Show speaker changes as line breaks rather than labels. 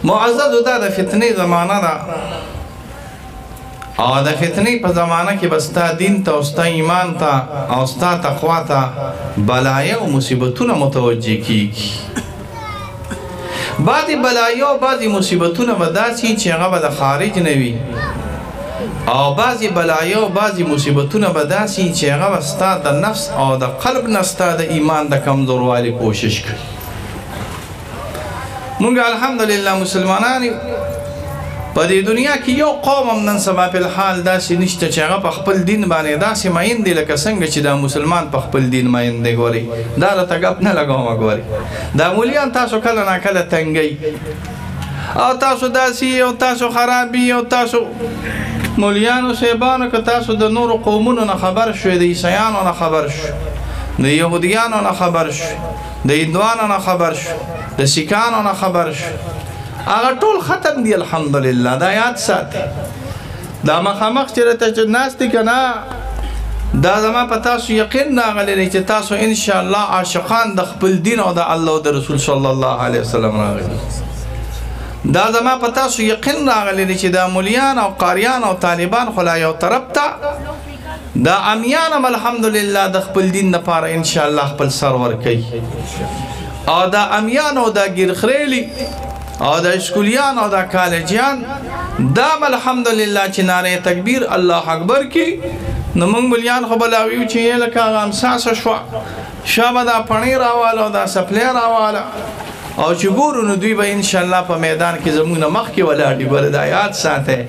معزز دا د فتنې زمانه ده او د فتنې په زمانه کې بستا دین ته او ستا ایمان ته او ستا تقوا ته بلایا او مصیبتونه متوجه کیږي. بعضې بلایا او بعضې مصیبتونه به داسې چې هغه به د خارج نه وي او بعضې بلایا او بعضې مصیبتونه به داسې چې هغه به ستا د نفس او د قلب نه ستا د ایمان د کمزوروالي کوشش کوي. مونږ الحمدلله مسلمانان په دې دنیا کې یو قوم هم نن سبا په الحال داسې نشته چې هغه په خپل دین باندې داسې مین دی لکه څنګه چې دا مسلمان په خپل دین مین دی. ګورئ دا راته ګپ نه لګومه. ګورئ دا مولیان تاسو کله ناکله تنګئ او تاسو داسې او تاسو خرابي او تاسو مولیانو صاحبانو که تاسو د نورو قومونو نه خبر شوئ، د عیسیانو نه خبر شوئ، د یهودیانو نه خبر شوئ، د هندوانو نه خبر شوئ، د سیکانو نه خبر شوئ، هغه ټول ختم دی الحمدلله. دا یاد ساتئ. دا مخامخ چې راته ناست دي که نه دا زما په تاسو یقین راغلی دی چې تاسو انشاءالله عاشقان د خپل دین او د الله او د رسول صلی الله علیه وسلم راغلی. دا زما په تاسو یقین راغلی دی چې دا مولیان او قاریان او طالبان خو لا یو طرف ته دا امیان هم الحمدلله د خپل دین لپاره انشاءالله خپل سر ورکوي او دا امیان او دا ګیرخریلي او دا اسکولیان او دا کالجیان دا الحمدلله چې ناره تکبیر الله اکبر کی نو مونږ ملیان خو بلاویو چې یې لکه هغه امساسه شوه شابه دا پڼې راواله او دا سپلی راواله او چې ګورو نو دوی به انشاءالله په میدان کې زمونږ نه مخکې ولاړ دي. ګوره دا یاد ساتئ.